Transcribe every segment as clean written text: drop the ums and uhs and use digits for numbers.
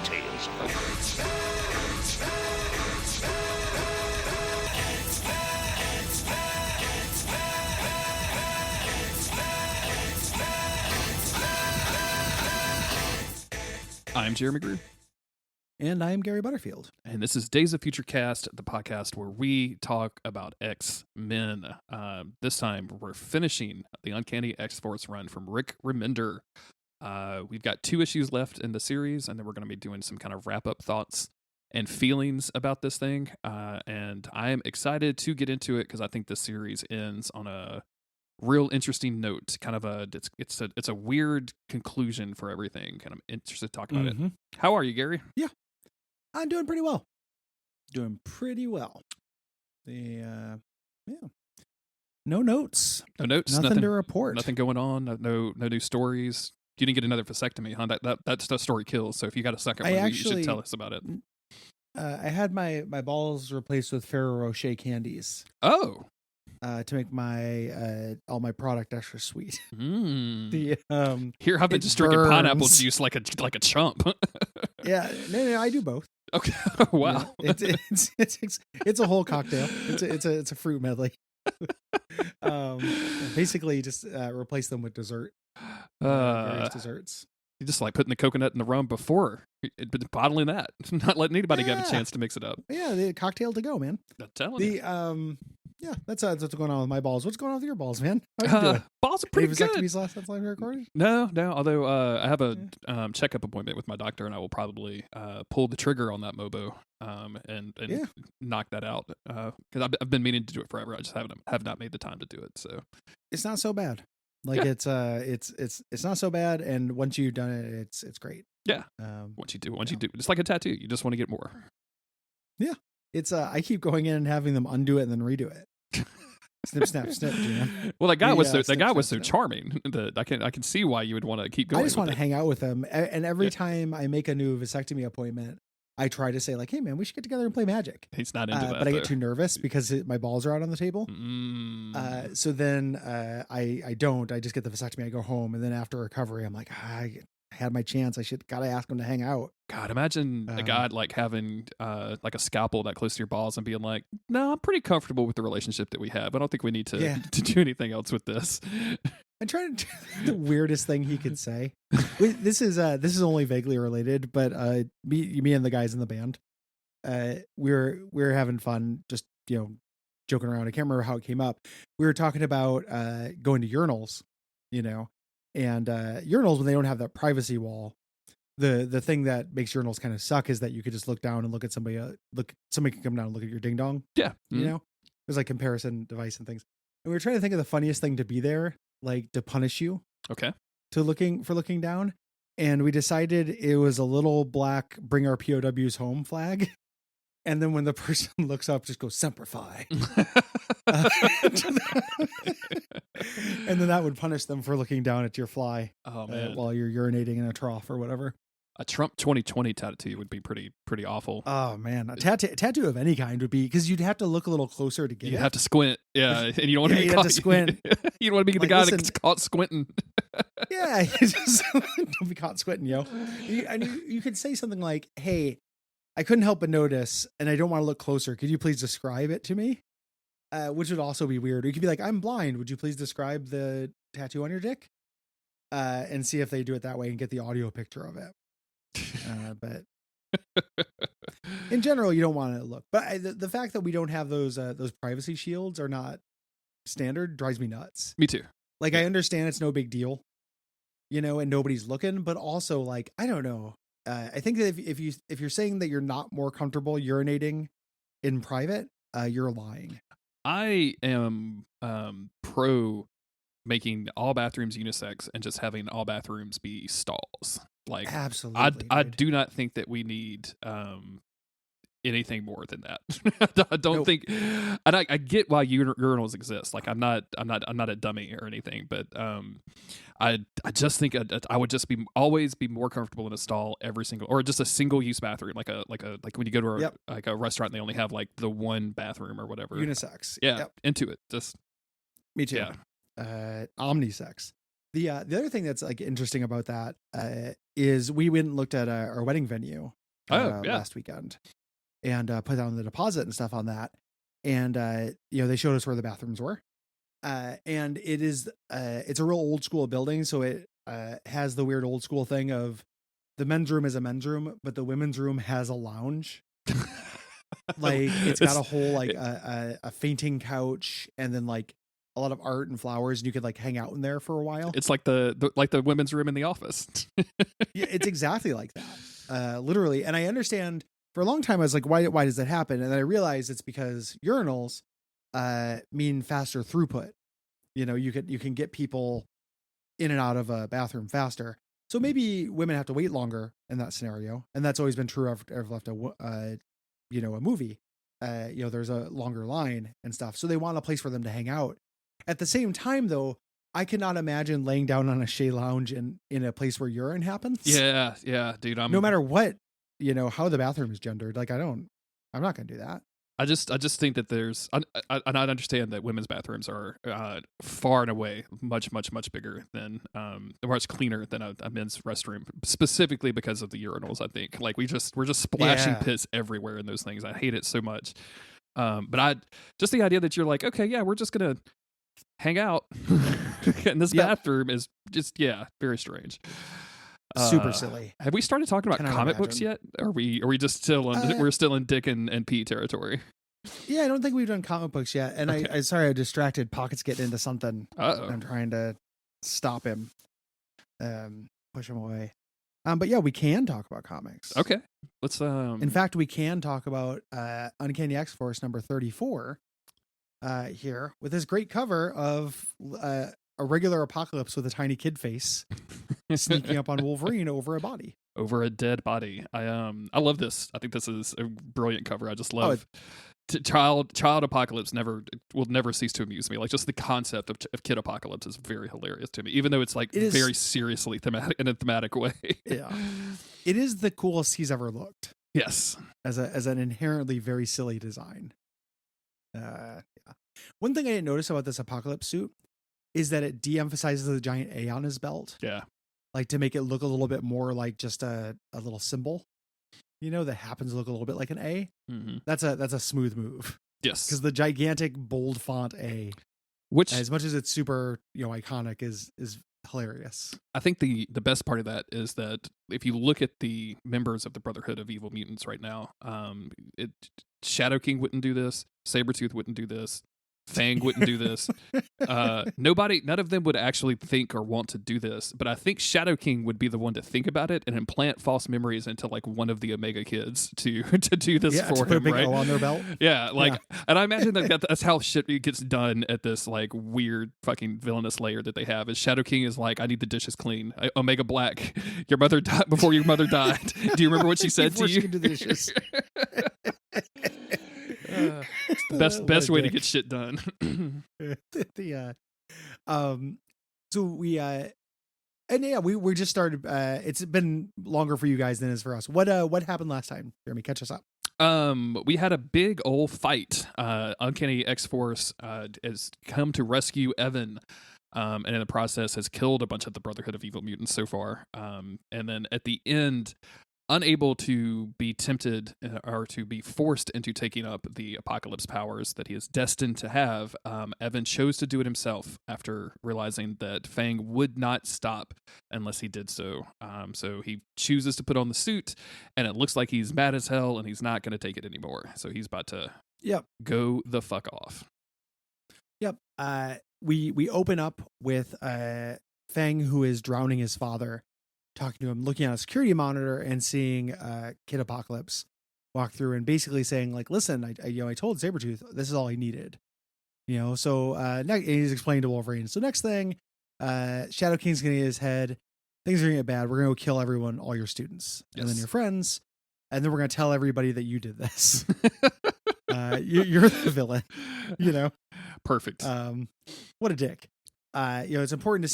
tales. I'm Jeremy Greer. And I'm Gary Butterfield. And this is Days of Future Cast, the podcast where we talk about X-Men. This time, we're finishing the Uncanny X-Force run from Rick Remender. We've got 2 issues left in the series, and then we're going to be doing some kind of wrap-up thoughts and feelings about this thing. And I am excited to get into it because I think this series ends on a real interesting note. Kind of it's a weird conclusion for everything, and I'm interested to talk about it. How are you, Gary? Yeah, I'm doing pretty well. No notes. No notes. Nothing to report. Nothing going on. No new stories. You didn't get another vasectomy, huh? That story kills. So if you got a second one, you should tell us about it. I had my balls replaced with Ferrero Rocher candies. Oh. To make my all my product extra sweet. Here I've been just drinking pineapple juice like a chump. Yeah, no, I do both. Okay, wow. Yeah, it's a whole cocktail. It's a fruit medley. Basically, just replace them with dessert. Various desserts. You just like putting the coconut in the rum before bottling that, not letting anybody get a chance to mix it up. Yeah, the cocktail to go, man. I'm telling you. Yeah, that's what's going on with my balls. What's going on with your balls, man? How you doing? Balls are pretty good. Vasectomies last time we recorded? No. Although I have a checkup appointment with my doctor, and I will probably pull the trigger on that Mobo and knock that out because I've been meaning to do it forever. I just have not made the time to do it. So it's not so bad. Like it's not so bad, and once you've done it, it's great. Yeah. Once you do, it's like a tattoo. You just want to get more. Yeah. It's I keep going in and having them undo it and then redo it. Snip, snap, snip. Well, that guy was so charming that I can see why you would want to keep going. I just want to hang out with him, and every time I make a new vasectomy appointment, I try to say like, "Hey, man, we should get together and play Magic." He's not into that, but I get too nervous because my balls are out on the table. So then I don't. I just get the vasectomy. I go home, and then after recovery, I'm like, I had my chance. I gotta ask him to hang out. God, imagine a guy like having like a scalpel that close to your balls and being like, "No, I'm pretty comfortable with the relationship that we have. I don't think we need to do anything else with this." I'm trying to the weirdest thing he could say. This is only vaguely related, but me and the guys in the band, we're having fun, just joking around. I can't remember how it came up. We were talking about going to urinals, and urinals when they don't have that privacy wall. The thing that makes urinals kind of suck is that you could just look down and look at somebody. Somebody can come down and look at your ding dong. Yeah, there's like comparison device and things. And we were trying to think of the funniest thing to be there, like to punish you. Okay. For looking down, and we decided it was a little black "Bring Our POWs Home" flag. And then when the person looks up, just go "Semper Fi." And then that would punish them for looking down at your fly while you're urinating in a trough or whatever. A Trump 2020 tattoo would be pretty awful. Oh man, a tattoo of any kind would be, because you'd have to look a little closer to get it. You'd have to squint, and you don't want to be caught. Squint. You don't want to be the guy that gets caught squinting. Yeah, just don't be caught squinting, yo. You could say something like, "Hey, I couldn't help but notice, and I don't want to look closer. Could you please describe it to me?" Which would also be weird. You could be like, "I'm blind. Would you please describe the tattoo on your dick?" And see if they do it that way and get the audio picture of it. But in general, you don't want to look. But the fact that we don't have those privacy shields are not standard drives me nuts. Me too. Like, I understand it's no big deal, and nobody's looking, but also like, I don't know. I think that if you're saying that you're not more comfortable urinating in private, you're lying. I am pro making all bathrooms unisex and just having all bathrooms be stalls. Like, absolutely, I do not think that we need anything more than that. I don't think, and I get why urinals exist. Like, I'm not a dummy or anything, but I just think I would just always be more comfortable in a stall or just a single use bathroom, like when you go to like a restaurant and they only have like the one bathroom or whatever. Unisex. Yeah, into it. Just me too. Yeah. Omnisex. The other thing that's like interesting about that is we went and looked at our wedding venue Oh, yeah. last weekend and put down the deposit and stuff on that. And they showed us where the bathrooms were. And it's a real old school building, so it has the weird old school thing of the men's room is a men's room, but the women's room has a lounge. Like it's got a whole like a fainting couch, and then like a lot of art and flowers, and you could like hang out in there for a while. It's like the women's room in the office. Yeah, it's exactly like that, literally. And I understand for a long time I was like, why does that happen? And then I realized it's because urinals mean faster throughput. You can get people in and out of a bathroom faster. So maybe women have to wait longer in that scenario, and that's always been true. I've left a movie. There's a longer line and stuff, so they want a place for them to hang out. At the same time, though, I cannot imagine laying down on a Shea lounge in a place where urine happens. Yeah, dude. No matter what, how the bathroom is gendered. Like I'm not going to do that. I just think that there's, and I understand that women's bathrooms are far and away much bigger than, much cleaner than a men's restroom, specifically because of the urinals. I think like we're just splashing piss everywhere in those things. I hate it so much. But just the idea that you're like, okay, yeah, we're just gonna hang out in this bathroom is just very strange. Super silly. Have we started talking about comic books yet? Are we just still in we're still in Dick and Pete territory? Yeah, I don't think we've done comic books yet. And okay. I distracted. Pocket's getting into something. I'm trying to stop him, push him away. But yeah, we can talk about comics. Okay, let's. In fact, we can talk about Uncanny X-Force number 34 here with this great cover of a regular Apocalypse with a tiny kid face sneaking up on Wolverine over a body. Over a dead body. I love this. I think this is a brilliant cover. I just love child Apocalypse will never cease to amuse me. Like just the concept of Kid Apocalypse is very hilarious to me, even though it's like very seriously thematic in a thematic way. Yeah. It is the coolest he's ever looked. Yes. As an inherently very silly design. Yeah. One thing I didn't notice about this Apocalypse suit is that it de-emphasizes the giant A on his belt. Yeah. Like to make it look a little bit more like just a little symbol, that happens to look a little bit like an A. Mm-hmm. That's a smooth move. Yes. Because the gigantic bold font A, which as much as it's super, iconic, is hilarious. I think the best part of that is that if you look at the members of the Brotherhood of Evil Mutants right now, Shadow King wouldn't do this, Sabretooth wouldn't do this, Fang wouldn't do this. None of them would actually think or want to do this. But I think Shadow King would be the one to think about it and implant false memories into like one of the Omega kids to do this for him, right? O on their belt. Yeah, and I imagine that's how shit gets done at this like weird fucking villainous layer that they have. Is Shadow King is like, I need the dishes clean. Omega Black, your mother died before your mother died. Do you remember what she said to you? She can do the dishes. Best way to get shit done. So we we just started. It's been longer for you guys than it is for us. What happened last time, Jeremy? Catch us up. We had a big old fight. Uncanny X-Force has come to rescue Evan, and in the process has killed a bunch of the Brotherhood of Evil Mutants so far. And then at the end, unable to be tempted or to be forced into taking up the Apocalypse powers that he is destined to have, Evan chose to do it himself after realizing that Fang would not stop unless he did so. So he chooses to put on the suit, and it looks like he's mad as hell, and he's not going to take it anymore. So he's about to go the fuck off. Yep. We open up with Fang, who is drowning his father, talking to him, looking at a security monitor and seeing Kid Apocalypse walk through and basically saying like, listen, I told Sabretooth this is all he needed, so he's explaining to Wolverine. So next thing, Shadow King's gonna get his head, things are gonna get bad, we're gonna go kill everyone, all your students, and then your friends, and then we're gonna tell everybody that you did this. You're the villain, Perfect. What a dick. It's important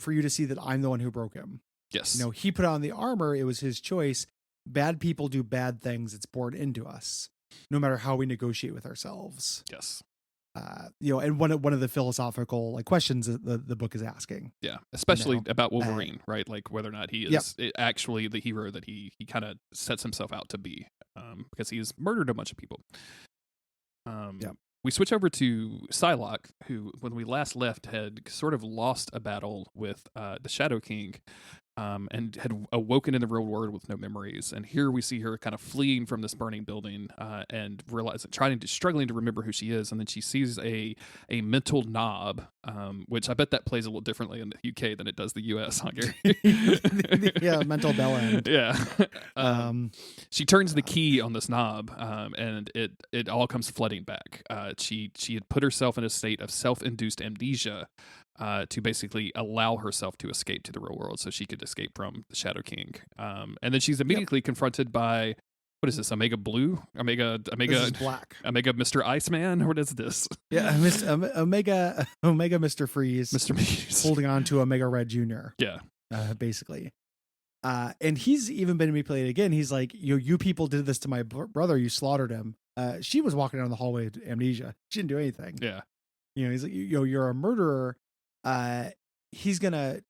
for you to see that I'm the one who broke him. Yes. He put on the armor. It was his choice. Bad people do bad things. It's born into us, no matter how we negotiate with ourselves. Yes. and one of the philosophical like questions that the book is asking. Yeah, especially about Uh, Wolverine, right? Like whether or not he Yep. is actually the hero that he kind of sets himself out to be, because he's murdered a bunch of people. Yep. We switch over to Psylocke, who, when we last left, had sort of lost a battle with the Shadow King, and had awoken in the real world with no memories. And here we see her kind of fleeing from this burning building, and struggling to remember who she is. And then she sees a mental knob, which I bet that plays a little differently in the UK than it does the US, huh, Gary? Yeah, mental bell end. Yeah. She turns the key on this knob, and it all comes flooding back. She had put herself in a state of self-induced amnesia, to basically allow herself to escape to the real world so she could escape from the Shadow King. And then she's immediately confronted by, what is this, Omega Blue? Omega This is black. Omega Mr. Iceman? What is this? Yeah, Omega Mr. Freeze. Mr. Freeze. Holding on to Omega Red Jr. Yeah. Basically. And he's even been manipulated again. He's like, you people did this to my brother. You slaughtered him. She was walking down the hallway with amnesia. She didn't do anything. Yeah. He's like, you're a murderer. He's gonna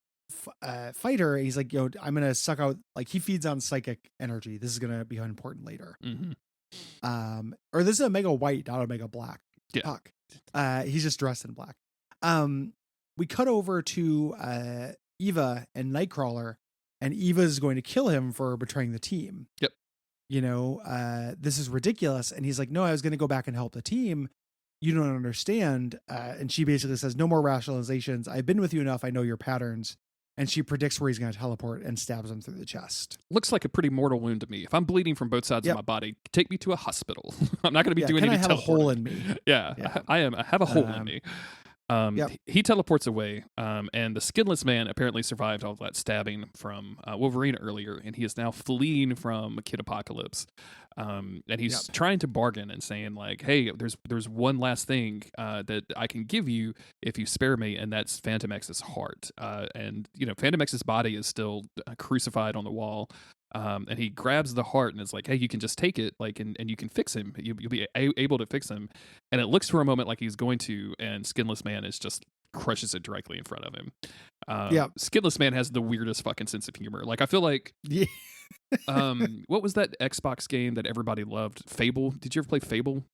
fight her. He's like, I'm gonna suck out, like, he feeds on psychic energy. This is gonna be important later. Mm-hmm. Or this is Omega White, not Omega Black. Yeah. Fuck. He's just dressed in black. We cut over to Eva and Nightcrawler, and Eva's going to kill him for betraying the team. Yep. This is ridiculous. And he's like, no, I was going to go back and help the team. You don't understand. And she basically says, no more rationalizations. I've been with you enough. I know your patterns. And she predicts where he's going to teleport and stabs him through the chest. Looks like a pretty mortal wound to me. If I'm bleeding from both sides of my body, take me to a hospital. I'm not going to be doing any teleporting. I have a hole in me. Yeah. I have a hole in me. He teleports away, and the skinless man apparently survived all that stabbing from Wolverine earlier, and he is now fleeing from Kid Apocalypse. And he's trying to bargain and saying, like, hey, there's one last thing that I can give you if you spare me, and that's Phantom X's heart. And Phantom X's body is still crucified on the wall. And he grabs the heart and is like, hey, you can just take it, like, and you can fix him. You'll be able to fix him. And it looks for a moment like he's going to, and Skinless Man is just crushes it directly in front of him. Skinless Man has the weirdest fucking sense of humor. Like, I feel like, what was that Xbox game that everybody loved? Fable? Did you ever play Fable?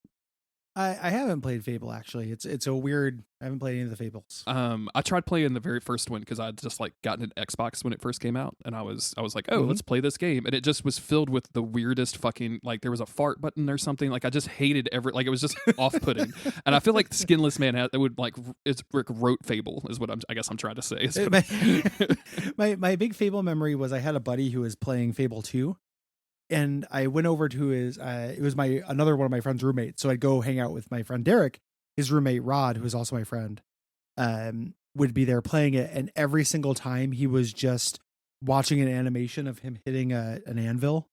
I haven't played Fable, actually. It's a weird. I haven't played any of the Fables. I tried playing the very first one because I'd just like gotten an Xbox when it first came out, and I was like, oh, let's play this game, and it just was filled with the weirdest fucking, like, there was a fart button or something. Like, I just hated like, it was just off-putting. And I feel like Skinless Man wrote Fable is what I guess I'm trying to say. My big Fable memory was I had a buddy who was playing Fable 2. And I went over to his, it was another one of my friend's roommates. So I'd go hang out with my friend Derek. His roommate Rod, who is also my friend, would be there playing it. And every single time he was just watching an animation of him hitting an anvil,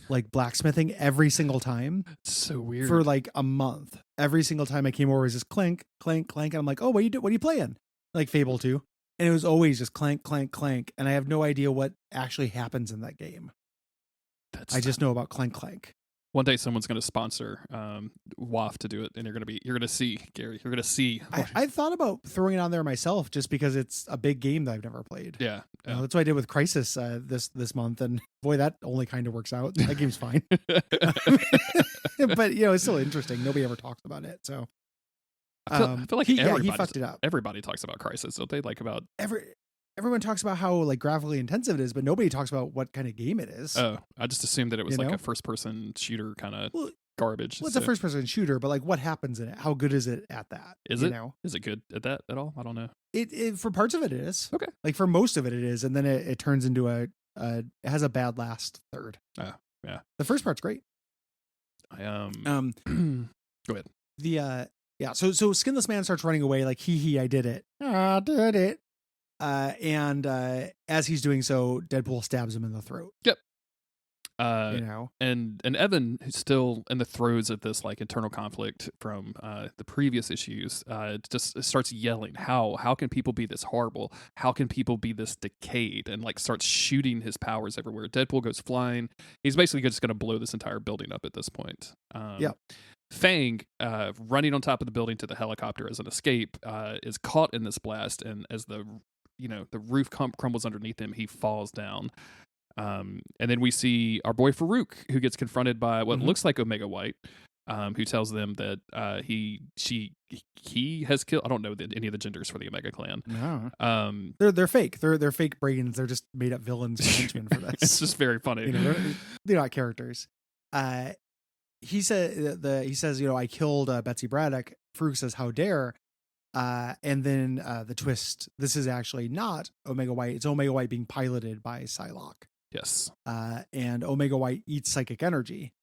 like blacksmithing every single time. So weird. For like a month. Every single time I came over, it was just clank, clank, clank. And I'm like, oh, what are you playing? Like Fable 2. And it was always just clank, clank, clank. And I have no idea what actually happens in that game. I just know about clank clank. One day someone's going to sponsor WAF to do it, and you're going to see, Gary. You're going to see. I thought about throwing it on there myself just because it's a big game that I've never played. Yeah. That's what I did with Crisis this month, and boy, that only kind of works out. That game's fine, but it's still interesting. Nobody ever talks about it, so I feel like he fucked it up. Everybody talks about Crisis, don't they? Like about everyone talks about how like graphically intensive it is, but nobody talks about what kind of game it is. Oh, I just assumed that it was like a first-person shooter kind of garbage. Well, it's a first-person shooter, but like what happens in it? How good is it at that? Is it good at that at all? I don't know. It for parts of it is. Okay. Like for most of it is, and then it turns into it has a bad last third. Oh, yeah. The first part's great. Go ahead. So Skinless Man starts running away like I did it. I did it. And as he's doing so, Deadpool stabs him in the throat. Yep. And Evan, who's still in the throes of this like internal conflict from the previous issues, just starts yelling, how can people be this horrible? How can people be this decayed? And like starts shooting his powers everywhere. Deadpool goes flying. He's basically just going to blow this entire building up at this point. Fang, running on top of the building to the helicopter as an escape, is caught in this blast, and as the roof crumbles underneath him, he falls down. And then we see our boy Farouk, who gets confronted by what looks like Omega White, who tells them that he has killed. I don't know any of the genders for the Omega clan. No. They're fake. They're fake brains. They're just made up villains and henchmen for this. It's just very funny. They're not characters. He says, I killed Betsy Braddock. Farouk says, how dare? And then the twist, this is actually not Omega White. It's Omega White being piloted by Psylocke. Yes. And Omega White eats psychic energy.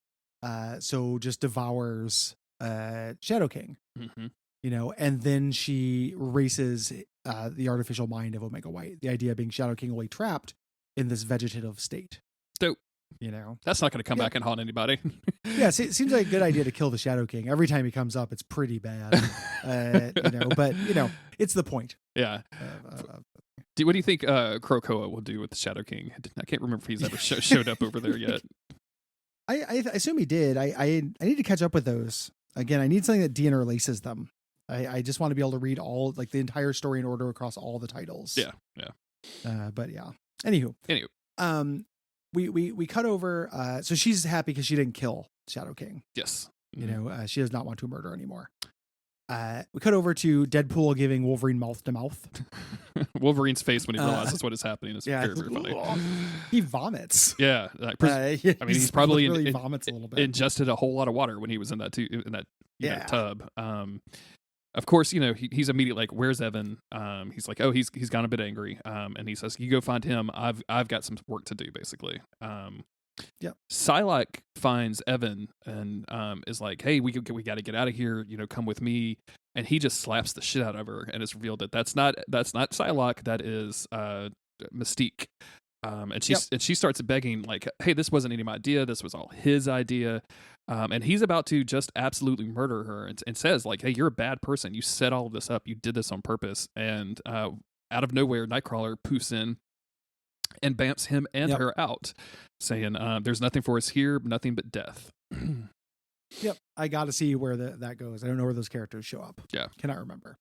So just devours Shadow King. And then she erases the artificial mind of Omega White. The idea being Shadow King will be trapped in this vegetative state. Dope. That's not going to come back and haunt anybody. Yeah, it seems like a good idea to kill the Shadow King. Every time he comes up, it's pretty bad. But it's the point. Yeah. What do you think Krakoa will do with the Shadow King? I can't remember if he's ever showed up over there yet. I assume he did. I need to catch up with those. Again, I need something that de-interlaces them. I just want to be able to read all, like, the entire story in order across all the titles. Yeah. But yeah. Anywho. We cut over. So she's happy because she didn't kill Shadow King. Yes. She does not want to murder anymore. We cut over to Deadpool giving Wolverine mouth to mouth. Wolverine's face when he realizes what is happening is very, very funny. He vomits. Yeah. He's probably really vomits a little bit. Ingested a whole lot of water when he was in that tub. Of course, he's immediately like, "Where's Evan?" He's like, "Oh, he's gone a bit angry." And he says, "You go find him. I've got some work to do." Basically, Psylocke finds Evan and is like, "Hey, we got to get out of here. Come with me." And he just slaps the shit out of her, and it's revealed that that's not Psylocke. That is Mystique. And she starts begging, like, "Hey, this wasn't any of my idea. This was all his idea." And he's about to just absolutely murder her and says, like, "Hey, you're a bad person. You set all of this up. You did this on purpose." And out of nowhere, Nightcrawler poofs in and bamps him and her out, saying, "There's nothing for us here, nothing but death." Yep. I got to see where that goes. I don't know where those characters show up. Yeah. Cannot remember.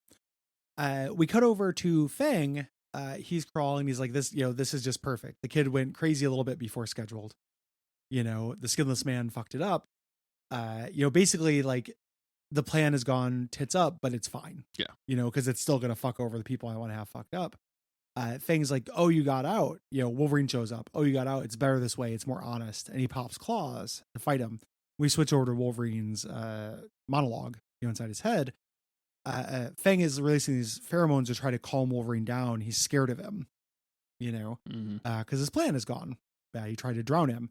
We cut over to Fang. He's crawling. He's like, this is just perfect. The kid went crazy a little bit before scheduled. The skinless man fucked it up. Basically, like, the plan has gone tits up, but it's fine. Yeah. Because it's still going to fuck over the people I want to have fucked up. Fang's like, "Oh, you got out." Wolverine shows up. "Oh, you got out. It's better this way. It's more honest." And he pops claws to fight him. We switch over to Wolverine's monologue, inside his head. Fang is releasing these pheromones to try to calm Wolverine down. He's scared of him, because his plan is gone. He tried to drown him.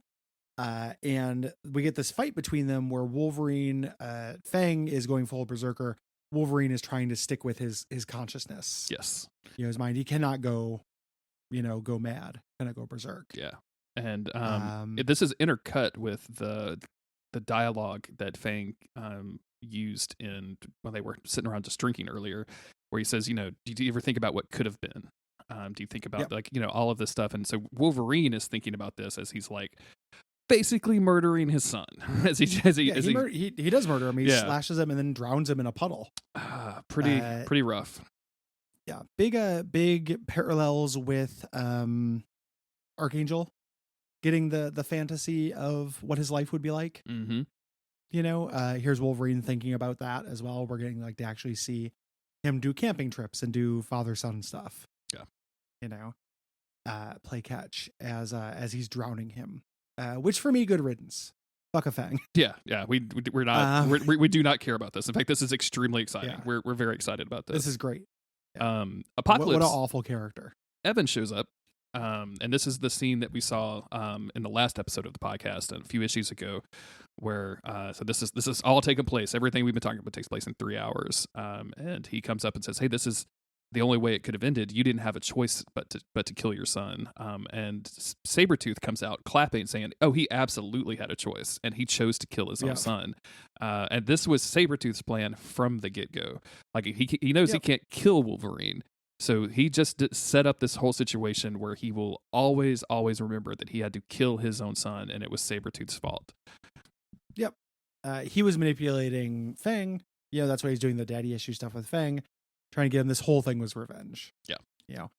And we get this fight between them where Fang is going full berserker. Wolverine is trying to stick with his consciousness. Yes. His mind. He cannot go mad. Cannot go berserk. Yeah. And this is intercut with the dialogue that Fang used when they were sitting around just drinking earlier, where he says, do you ever think about what could have been? Do you think about all of this stuff? And so Wolverine is thinking about this as he's like basically murdering his son he does murder him. He slashes him and then drowns him in a puddle. Pretty rough. Yeah. Big parallels with Archangel getting the fantasy of what his life would be like. Mm-hmm. Here's Wolverine thinking about that as well. We're getting to actually see him do camping trips and do father-son stuff. Yeah. Play catch as he's drowning him. Which for me, good riddance. Fuck a Fang. Yeah. We're not. We do not care about this. In fact, this is extremely exciting. Yeah. We're very excited about this. This is great. Yeah. Apocalypse. What an awful character. Evan shows up. And this is the scene that we saw in the last episode of the podcast a few issues ago, where so this is all taking place. Everything we've been talking about takes place in 3 hours. And he comes up and says, "Hey, this is the only way it could have ended. You didn't have a choice but to kill your son." And Sabretooth comes out clapping, saying, "Oh, he absolutely had a choice, and he chose to kill his own son." And this was Sabretooth's plan from the get-go. Like, he knows he can't kill Wolverine. So he just set up this whole situation where he will always, always remember that he had to kill his own son, and it was Sabretooth's fault. Yep. he was manipulating Fang. You know, that's why he's doing the daddy issue stuff with Fang, trying to get him. This whole thing was revenge. Yeah. You know,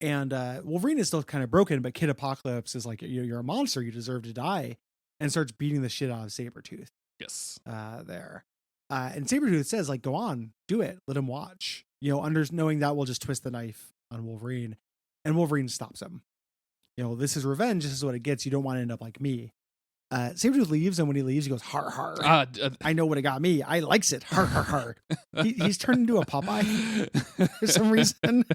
and Wolverine is still kind of broken, but Kid Apocalypse is like, you're a monster. You deserve to die, and starts beating the shit out of Sabretooth. Yes. There. And Sabretooth says, like, go on, do it. Let him watch. You know, knowing that will just twist the knife on Wolverine. And Wolverine stops him. You know, this is revenge. This is what it gets. You don't want to end up like me. Sabretooth leaves, and when he leaves, he goes, har, har. I know what it got me. I likes it. Har, har, har. He's turned into a Popeye for some reason.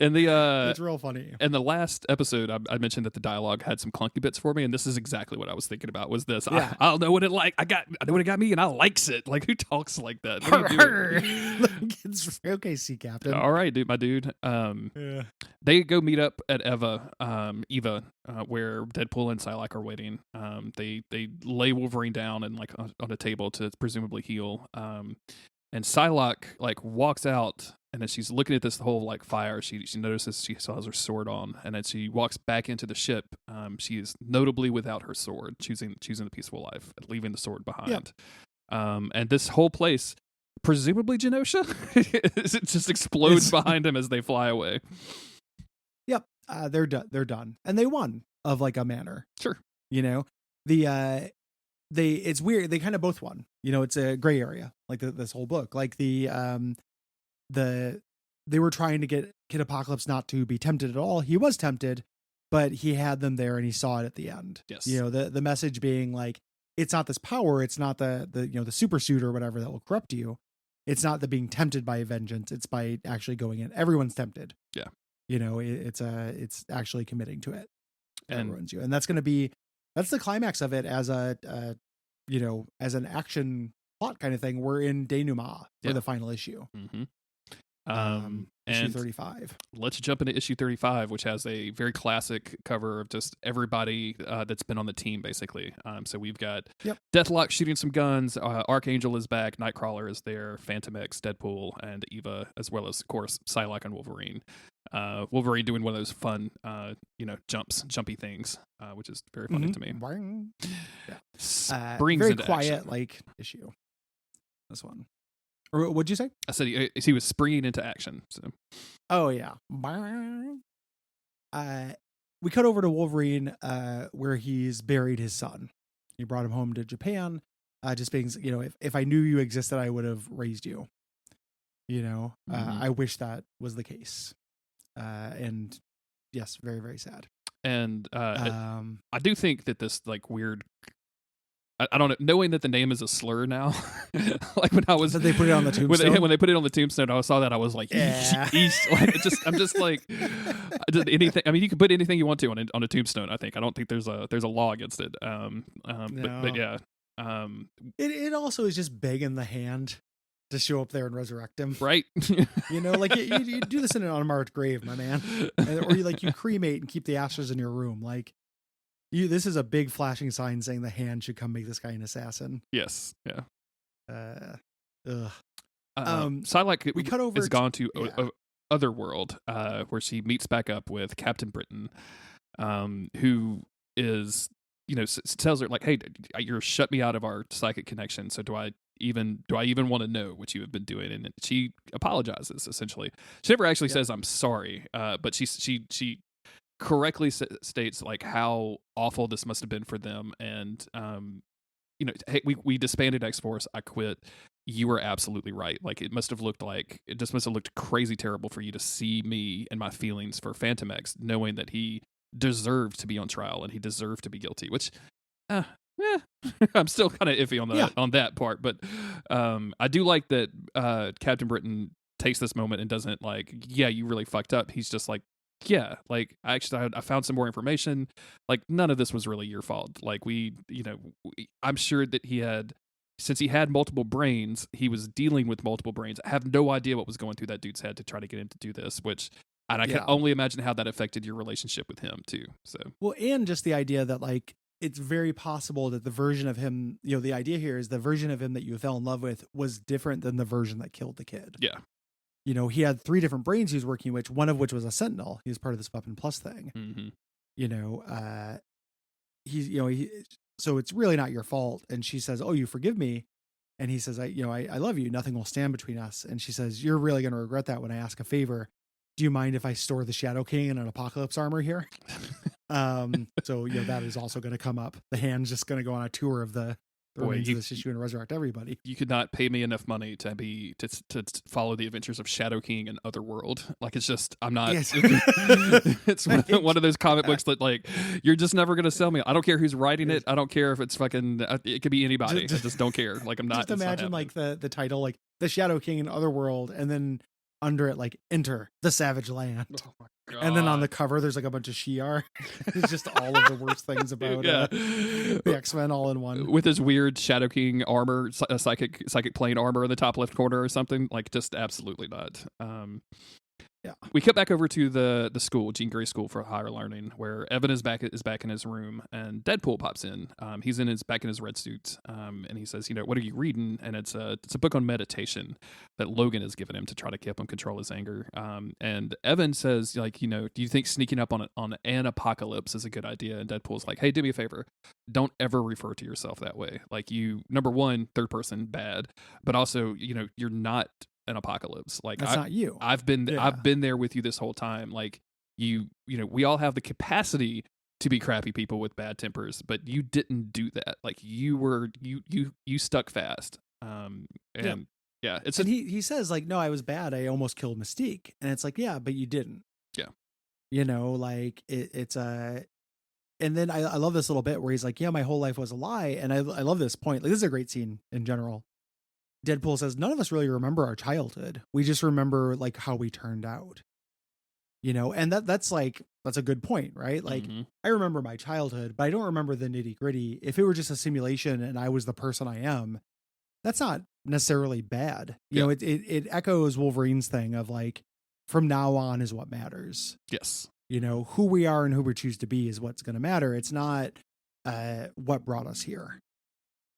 It's real funny. In the last episode, I mentioned that the dialogue had some clunky bits for me, and this is exactly what I was thinking about. Was this? Yeah. I don't know what it like. I know what it got me, and I likes it. Like, who talks like that? Har, har. It's okay, sea captain. All right, dude, my dude. Yeah. They go meet up at Eva, where Deadpool and Psylocke are waiting. They lay Wolverine down and like on a table to presumably heal. And Psylocke like walks out, and then she's looking at this whole like fire. She notices she still has her sword on, and then she walks back into the ship. She is notably without her sword, choosing the peaceful life, leaving the sword behind. Yeah. And this whole place, presumably Genosha, it just explodes behind him as they fly away. Yep, they're done, and they won of like a manner. Sure. You know, it's weird. They kind of both won. You know, it's a gray area, like this whole book. Like they were trying to get Kid Apocalypse not to be tempted at all. He was tempted, but he had them there, and he saw it at the end. Yes. You know, the message being like, it's not this power. It's not the super suit or whatever that will corrupt you. It's not the being tempted by vengeance. It's by actually going in. Everyone's tempted. Yeah. You know, it's actually committing to it. And ruins you. And that's the climax of it as as an action plot kind of thing. We're in denouement for the final issue. Mm-hmm. Issue 35. Let's jump into issue 35, which has a very classic cover of just everybody that's been on the team, basically. So we've got Deathlock shooting some guns, Archangel is back, Nightcrawler is there, Phantom X, Deadpool, and Eva, as well as, of course, Psylocke and Wolverine. Wolverine doing one of those fun, jumpy things, which is very funny to me. Yeah. Brings very into quiet, action. like issue. This one. Or what'd you say? I said he was springing into action. So. Oh yeah. We cut over to Wolverine, where he's buried his son. He brought him home to Japan. Just being, you know, if I knew you existed, I would have raised you. You know, I wish that was the case. And yes, very, very sad. And I do think that this like weird, I don't know, knowing that the name is a slur now, like when I was, that they put it on the tombstone. When they put it on the tombstone, I saw that, I was like, I'm just like, anything. I mean, you can put anything you want to on a tombstone. I think. I don't think there's a law against it. No. But yeah. It also is just begging the hand to show up there and resurrect him, right? You know, like you do this in an unmarked grave, my man, or you cremate and keep the ashes in your room. Like this is a big flashing sign saying the hand should come make this guy an assassin. Yes, yeah. Psylocke we cut over. Has gone to Otherworld, where she meets back up with Captain Britain, who is, you know, tells her like, "Hey, you're shut me out of our psychic connection. So do I even want to know what you have been doing?" And she apologizes. Essentially, she never actually says I'm sorry, but she correctly states like how awful this must have been for them. And you know, hey, we disbanded X-Force. I quit. You were absolutely right. Like it must have looked crazy terrible for you to see me and my feelings for Phantom X, knowing that he deserved to be on trial and he deserved to be guilty, which I'm still kind of iffy on that part. But I do like that Captain Britain takes this moment and doesn't like, yeah, you really fucked up. He's just like, yeah, like I found some more information. Like none of this was really your fault. Like I'm sure that since he had multiple brains, he was dealing with multiple brains. I have no idea what was going through that dude's head to try to get him to do this, and I can only imagine how that affected your relationship with him too. So well, and just the idea that like it's very possible that the version of him, you know, the idea here is the version of him that you fell in love with was different than the version that killed the kid. Yeah. You know, he had 3 different brains he was working with, one of which was a Sentinel. He was part of this Weapon Plus thing. Mm-hmm. You know, So it's really not your fault. And she says, oh, you forgive me. And he says, I love you. Nothing will stand between us. And she says, you're really going to regret that when I ask a favor. Do you mind if I store the Shadow King in an apocalypse armor here? So, that is also going to come up. The hand's just going to go on a tour of the remains of this issue and resurrect everybody. You could not pay me enough money to follow the adventures of Shadow King and Otherworld. Like, it's just, I'm not. Yes. It's one of those comic books that, like, you're just never going to sell me. I don't care who's writing it. I don't care if it's fucking. It could be anybody. I just don't care. Like, I'm not. Just imagine like the title, like the Shadow King and Otherworld, and then under it, like, Enter the Savage Land. Oh my God. And then on the cover, there's like a bunch of Shi'ar. It's just all of the worst things about the X-Men all in one. With his weird Shadow King armor, psychic plane armor in the top left corner or something. Like, just absolutely not. Yeah. We cut back over to the school, Jean Grey School for Higher Learning, where Evan is back in his room, and Deadpool pops in. He's back in his red suit, and he says, "What are you reading?" And it's a book on meditation that Logan has given him to try to help him control his anger. And Evan says, do you think sneaking up on an apocalypse is a good idea? And Deadpool's like, "Hey, do me a favor, don't ever refer to yourself that way. Like, you, number one, third person, bad, but also, you're not an apocalypse. Like, that's not you. I've been there with you this whole time. Like, we all have the capacity to be crappy people with bad tempers, but you didn't do that. Like, you stuck fast." And he says, like, no, I was bad. I almost killed Mystique. And it's like, yeah, but you didn't. Yeah. Like it's a. And then I love this little bit where he's like, yeah, my whole life was a lie. And I love this point. Like, this is a great scene in general. Deadpool says, none of us really remember our childhood. We just remember, like, how we turned out, and that's a good point, right? Like, I remember my childhood, but I don't remember the nitty gritty. If it were just a simulation and I was the person I am, that's not necessarily bad. It echoes Wolverine's thing of, like, from now on is what matters. Yes. Who we are and who we choose to be is what's going to matter. It's not what brought us here.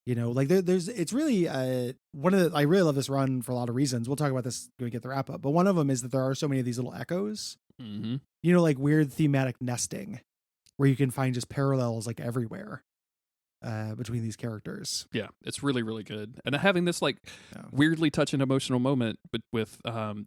It's really I really love this run for a lot of reasons. We'll talk about this when we get the wrap up, but one of them is that there are so many of these little echoes, like weird thematic nesting where you can find just parallels, like, everywhere between these characters. Yeah, it's really, really good. And having this, like, weirdly touching emotional moment with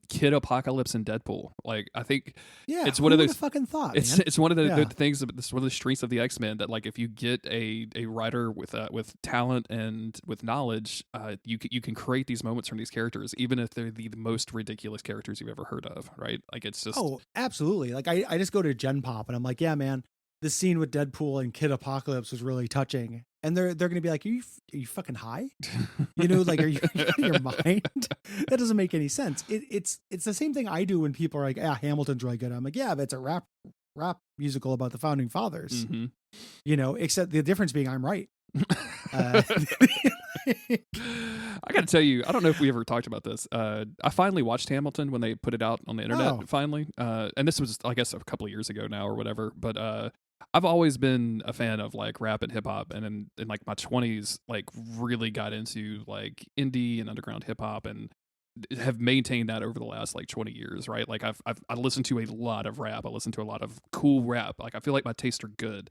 Kid Apocalypse and Deadpool. Like, I think it's one of those fucking thoughts. It's one of the things. It's one of the strengths of the X-Men that, like, if you get a writer with talent and with knowledge, you can create these moments from these characters, even if they're the most ridiculous characters you've ever heard of. Right? Like, it's just absolutely. Like, I just go to Gen Pop and I'm like, yeah, man, this scene with Deadpool and Kid Apocalypse was really touching. And they're going to be like, are you fucking high? Like, are you out of your mind? That doesn't make any sense. It's the same thing I do when people are like, Hamilton's really good. I'm like, yeah, but it's a rap musical about the founding fathers. Except the difference being I'm right. I got to tell you, I don't know if we ever talked about this. I finally watched Hamilton when they put it out on the internet, finally. And this was, I guess, a couple of years ago now or whatever. But I've always been a fan of, like, rap and hip hop, and in like my 20s, like, really got into, like, indie and underground hip hop, and have maintained that over the last, like, 20 years, right? Like, I listened to a lot of rap. I listened to a lot of cool rap. Like, I feel like my tastes are good.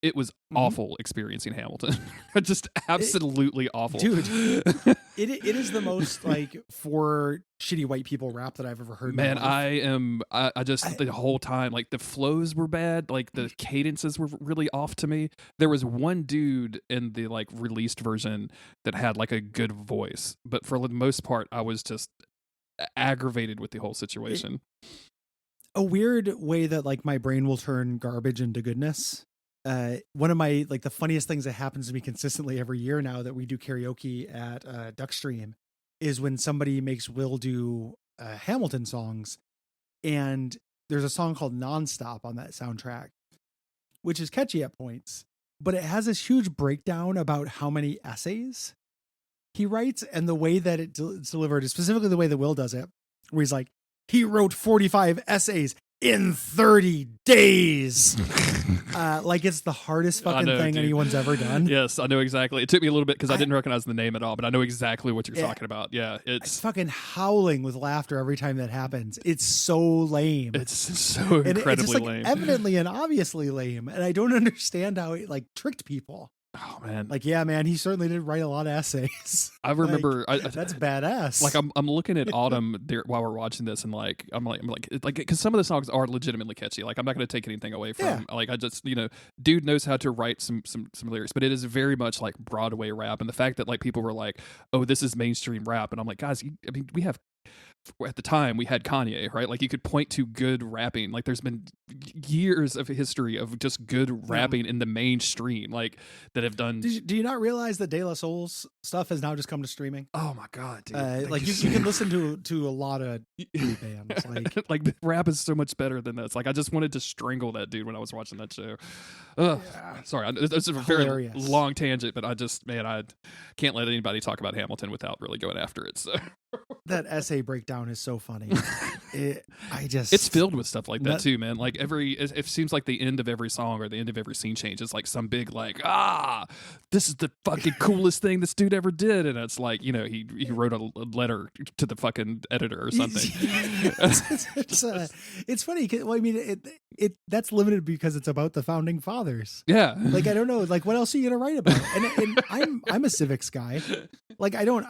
It was awful experiencing Hamilton. Just absolutely awful. Dude, it is the most, like, for shitty white people rap that I've ever heard. Man, I just the whole time, like, the flows were bad. Like, the cadences were really off to me. There was one dude in the, like, released version that had, like, a good voice. But for the most part, I was just aggravated with the whole situation. A weird way that, like, my brain will turn garbage into goodness. One of my, like, the funniest things that happens to me consistently every year now that we do karaoke at Duckstream is when somebody makes Will do Hamilton songs, and there's a song called Nonstop on that soundtrack, which is catchy at points, but it has this huge breakdown about how many essays he writes, and the way that it's delivered is specifically the way that Will does it, where he's like, he wrote 45 essays in 30 days. Like, it's the hardest fucking thing anyone's ever done. Yes, I know exactly. It took me a little bit because I didn't recognize the name at all, but I know exactly what you're talking about. Yeah, it's fucking howling with laughter every time that happens. It's so lame. It's so incredibly it's just, like, lame. Evidently and obviously lame. And I don't understand how it, like, tricked people. Oh man, Like, yeah, man, he certainly did write a lot of essays. I remember That's badass. like I'm looking at Autumn there while we're watching this, and like I'm like because some of the songs are legitimately catchy. Like I'm not going to take anything away from like I just dude knows how to write some lyrics, but it is very much like Broadway rap, and the fact that like people were like, oh, this is mainstream rap, and I'm like, guys, I mean we have. At the time we had Kanye, right? Like you could point to good rapping. Like there's been years of history of just good rapping in the mainstream, like that have done. Do you not realize that De La Soul's stuff has now just come to streaming? Oh my god, dude! Like you can listen to a lot of bands. Like the rap is so much better than this. Like I just wanted to strangle that dude when I was watching that show. Sorry, it's a very long tangent, but I can't let anybody talk about Hamilton without really going after it. So. That essay breakdown is so funny. It's filled with stuff like that too, man. Like it seems like the end of every song or the end of every scene change is like some big like, this is the fucking coolest thing this dude ever did, and it's like he wrote a letter to the fucking editor or something. It's funny. Well, I mean, that's limited because it's about the founding fathers. Yeah, like I don't know, like what else are you gonna write about? And I'm a civics guy. Like I don't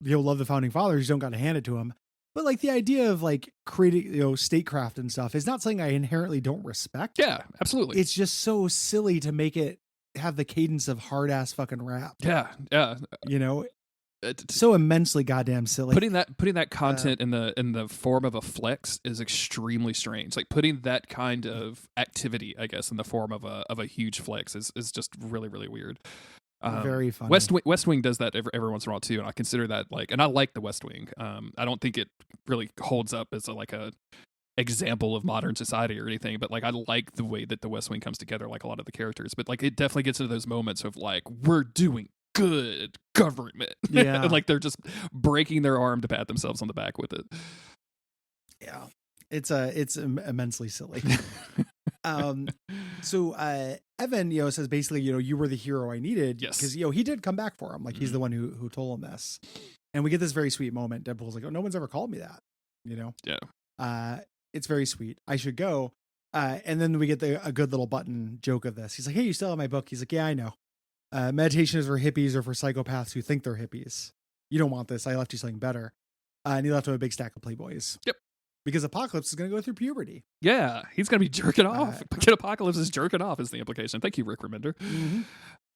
love the founding fathers. You don't got to hand it to them. But like the idea of like creating statecraft and stuff is not something I inherently don't respect. Yeah, absolutely. It's just so silly to make it have the cadence of hard ass fucking rap. Yeah. So immensely goddamn silly. Putting that content in the form of a flex is extremely strange. Like putting that kind of activity, I guess, in the form of a huge flex is just really, really weird. Very funny. West Wing does that every once in a while too, and I consider that like, and I like the West Wing. I don't think it really holds up as a example of modern society or anything, but like I like the way that the West Wing comes together, like a lot of the characters. But like it definitely gets into those moments of like we're doing good government, and like they're just breaking their arm to pat themselves on the back with it. Yeah, it's immensely silly. So Evan, says basically, you were the hero I needed. Yes. Because, he did come back for him. Like he's the one who told him this. And we get this very sweet moment. Deadpool's like, oh, no one's ever called me that, Yeah. It's very sweet. I should go. And then we get a good little button joke of this. He's like, hey, you still have my book? He's like, yeah, I know. Meditation is for hippies or for psychopaths who think they're hippies. You don't want this. I left you something better. And he left him a big stack of Playboys. Yep. Because Apocalypse is going to go through puberty. Yeah, he's going to be jerking off. Kid Apocalypse is jerking off is the implication. Thank you, Rick Remender. Mm-hmm.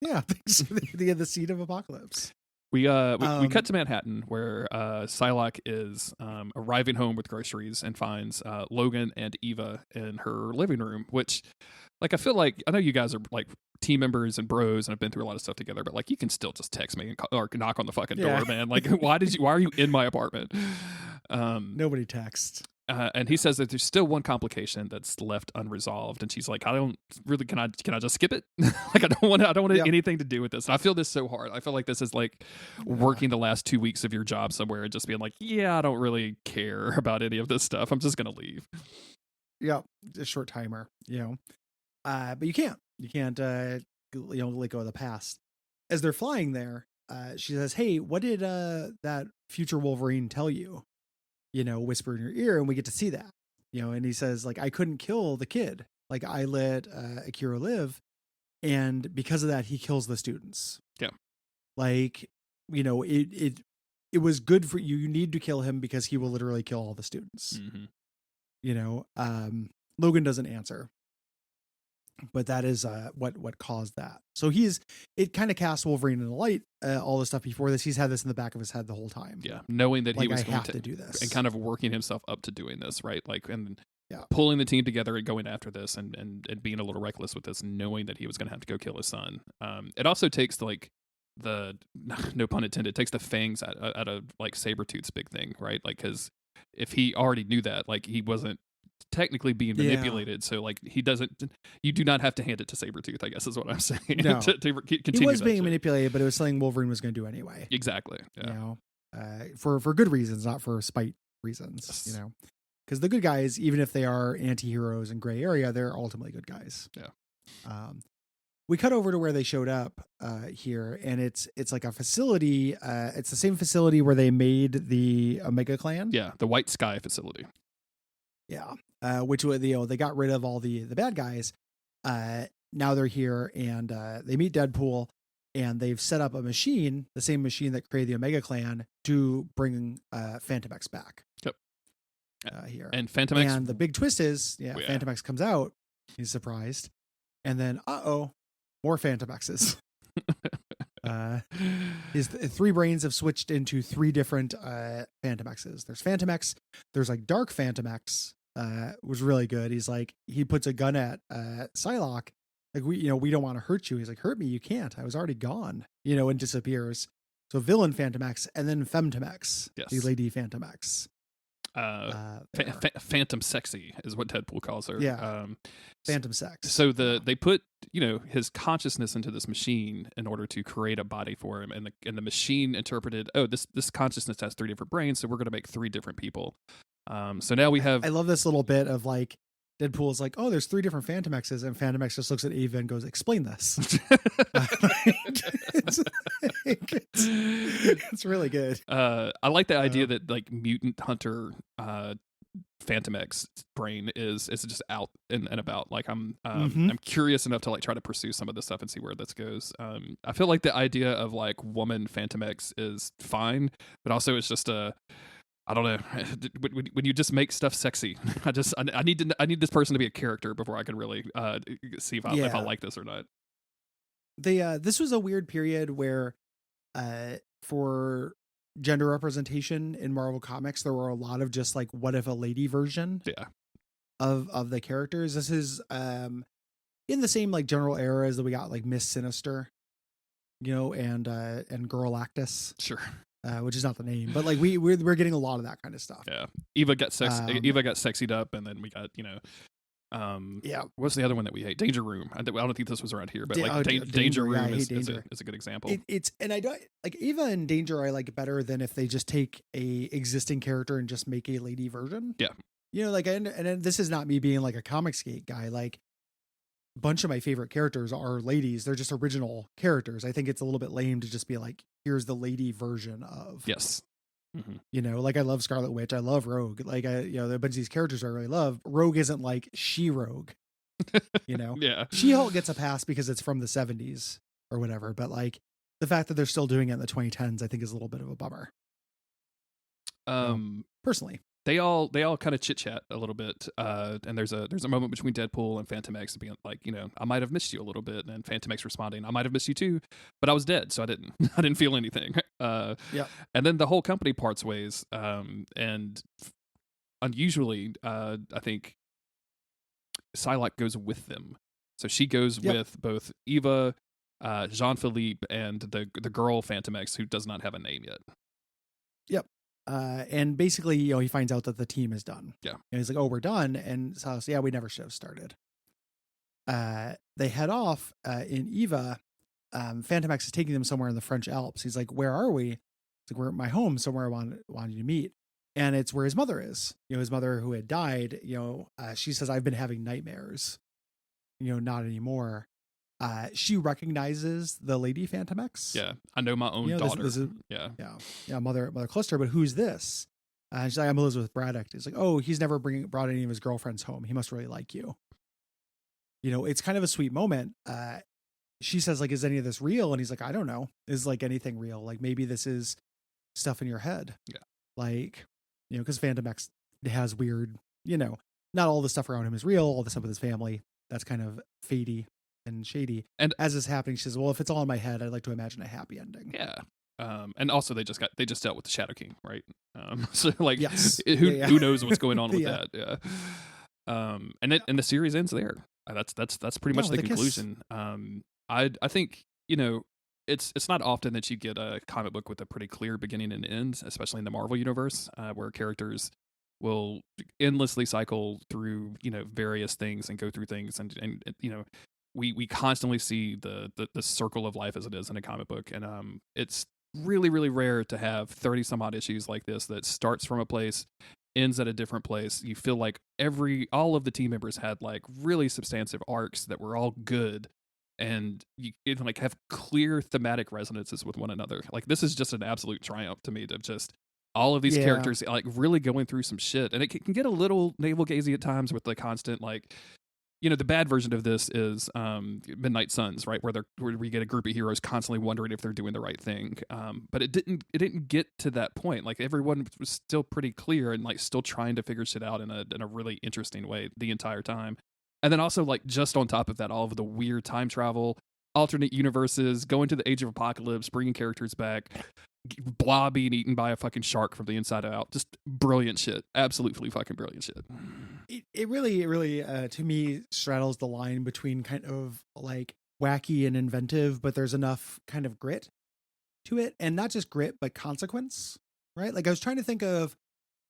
Yeah, thanks for the seed of Apocalypse. We cut to Manhattan where Psylocke is arriving home with groceries and finds Logan and Eva in her living room, which like I feel like I know you guys are like team members and bros and have been through a lot of stuff together, but like you can still just text me or knock on the fucking door, man. Like why are you in my apartment? Nobody texts. And he says that there's still one complication that's left unresolved, and she's like, "I don't really. Can I just skip it? Like I don't want anything to do with this." And I feel this so hard. I feel like this is like working the last 2 weeks of your job somewhere and just being like, "Yeah, I don't really care about any of this stuff. I'm just gonna leave." Yeah, a short timer, but you can't let go of the past. As they're flying there, she says, "Hey, what did that future Wolverine tell you?" Whisper in your ear, and we get to see that, and he says, like, I couldn't kill the kid. Like I let Akira live. And because of that, he kills the students. Yeah. Like, it was good for you. You need to kill him because he will literally kill all the students. Mm-hmm. Logan doesn't answer, but that is what caused that. So it kind of casts Wolverine in the light. All the stuff before this, he's had this in the back of his head the whole time. Yeah, knowing that he was I going have to do this, and kind of working himself up to doing this, right? Like, and pulling the team together and going after this, and being a little reckless with this, knowing that he was going to have to go kill his son. It also takes the no pun intended, takes the fangs out of like Sabretooth's big thing, right? Like, because if he already knew that, like he wasn't technically being manipulated, so like you do not have to hand it to Sabretooth, I guess is what I'm saying. No. to continue, he was being manipulated, but it was something Wolverine was going to do anyway. Exactly. Yeah. For good reasons, not for spite reasons. Yes. Because the good guys, even if they are anti-heroes in gray area, they're ultimately good guys. Yeah. We cut over to where they showed up here, and it's like a facility. It's the same facility where they made the Omega Clan. Yeah, the White Sky facility. Yeah, which they got rid of all the bad guys. Now they're here, and they meet Deadpool. and they've set up a machine, the same machine that created the Omega Clan, to bring Phantom X back. Yep. Here. And Phantom X. And the big twist is, Phantom X comes out. He's surprised. And then, more Phantom X's. His 3 brains have switched into 3 different Phantom X's. There's Phantom X. There's like Dark Phantom X, was really good. He's like, he puts a gun at Psylocke. Like, we don't want to hurt you. He's like, hurt me, you can't. I was already gone. And disappears. So villain Phantom X, and then Femtom X, the Lady Phantom X. Phantom Sexy is what Deadpool calls her. Yeah. Phantom Sex. So they put his consciousness into this machine in order to create a body for him, and the machine interpreted, this consciousness has 3 different brains, so we're going to make 3 different people. So now we have. I love this little bit of like Deadpool is like, oh, there's 3 different Phantom X's, and Phantom X just looks at Eva and goes, explain this. It's really good. I like the idea that like Mutant Hunter Phantom X brain is just out and about. Like I'm curious enough to like try to pursue some of this stuff and see where this goes. I feel like the idea of like woman Phantom X is fine, but also it's just I don't know. When you just make stuff sexy, I need this person to be a character before I can really see if I like this or not. This was a weird period where, for gender representation in Marvel Comics, there were a lot of just like, what if a lady version of the characters. This is in the same like general era as that we got like Miss Sinister, and Girl Actus. Sure. Which is not the name, but like we're getting a lot of that kind of stuff. Yeah. Eva got sexied up, and then we got what's the other one that we hate? Danger Room. I don't think this was around here, but Danger Room is a good example. And I don't like Eva and Danger. I like better than if they just take a existing character and just make a lady version. Yeah. And this is not me being like a Comicsgate guy. Like, a bunch of my favorite characters are ladies. They're just original characters. I think it's a little bit lame to just be like, here's the lady version of. Yes. Like I love Scarlet Witch. I love Rogue. Like there are a bunch of these characters I really love. Rogue isn't like She-Rogue, Yeah. She-Hulk gets a pass because it's from the 70s or whatever. But like the fact that they're still doing it in the 2010s, I think is a little bit of a bummer. Personally. They all kind of chit chat a little bit, and there's a moment between Deadpool and Phantom X being like, I might have missed you a little bit, and Phantom X responding, I might have missed you too, but I was dead, so I didn't feel anything. And then the whole company parts ways, and unusually, I think Psylocke goes with them, so she goes with both Eva, Jean-Philippe, and the girl Phantom X, who does not have a name yet. Yep. And basically, he finds out that the team is done. Yeah. And he's like, oh, we're done. And so, we never should have started. They head off in Eva. Phantom X is taking them somewhere in the French Alps. He's like, where are we? He's like, we're at my home, somewhere I wanted you to meet. And it's where his mother is. His mother who had died, she says, I've been having nightmares. Not anymore. She recognizes the Lady Phantom X. Yeah, I know my own daughter. This is, mother close to her. But who's this? She's like, I'm Elizabeth Braddock. It's like, oh, he's never brought any of his girlfriends home. He must really like you. It's kind of a sweet moment. She says, like, is any of this real? And he's like, I don't know. Is like anything real? Like maybe this is stuff in your head. Yeah. Like, because Phantom X has weird, not all the stuff around him is real. All the stuff with his family, that's kind of fadey and shady. And as is happening, she says, well, if it's all in my head, I'd like to imagine a happy ending. Yeah. And also they just dealt with the Shadow King, right? So like, yes. Who knows what's going on with that? Yeah. And the series ends there. That's pretty much the conclusion. I think, it's not often that you get a comic book with a pretty clear beginning and end, especially in the Marvel universe, where characters will endlessly cycle through, various things and go through things and we constantly see the circle of life as it is in a comic book. And it's really, really rare to have 30 some odd issues like this that starts from a place, ends at a different place. You feel like all of the team members had like really substantive arcs that were all good, and you like have clear thematic resonances with one another. Like this is just an absolute triumph to me to just all of these characters like really going through some shit. And it can get a little navel gazing at times with the constant like the bad version of this is Midnight Suns, right, where we get a group of heroes constantly wondering if they're doing the right thing. But it didn't get to that point. Like everyone was still pretty clear and like still trying to figure shit out in a really interesting way the entire time. And then also like just on top of that, all of the weird time travel, alternate universes, going to the Age of Apocalypse, bringing characters back, Blah being eaten by a fucking shark from the inside out. Just brilliant shit. Absolutely fucking brilliant shit. It really, to me, straddles the line between kind of like wacky and inventive, but there's enough kind of grit to it, and not just grit, but consequence, right? Like I was trying to think of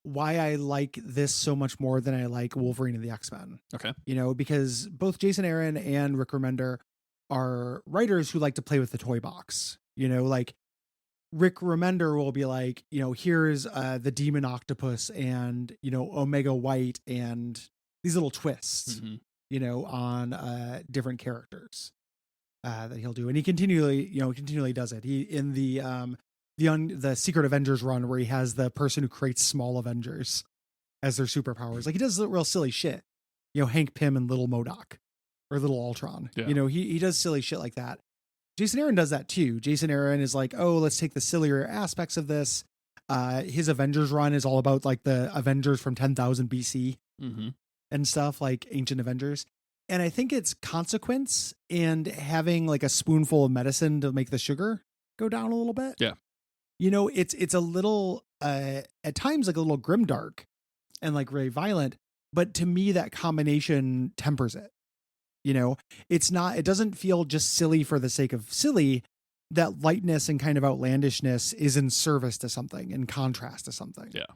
why I like this so much more than I like Wolverine and the X-Men. Okay. Because both Jason Aaron and Rick Remender are writers who like to play with the toy box. Like Rick Remender will be like, here's the demon octopus and, Omega White and these little twists, on different characters that he'll do. And he continually does it. He in the Secret Avengers run where he has the person who creates small Avengers as their superpowers. Like he does real silly shit. Hank Pym and Little MODOK or Little Ultron. Yeah. He does silly shit like that. Jason Aaron does that too. Jason Aaron is like, oh, let's take the sillier aspects of this. His Avengers run is all about like the Avengers from 10,000 BC and stuff, like ancient Avengers. And I think it's consequence and having like a spoonful of medicine to make the sugar go down a little bit. Yeah. It's a little, at times like a little grimdark and like very violent, but to me that combination tempers it. It doesn't feel just silly for the sake of silly. That lightness and kind of outlandishness is in service to something, in contrast to something. Yeah.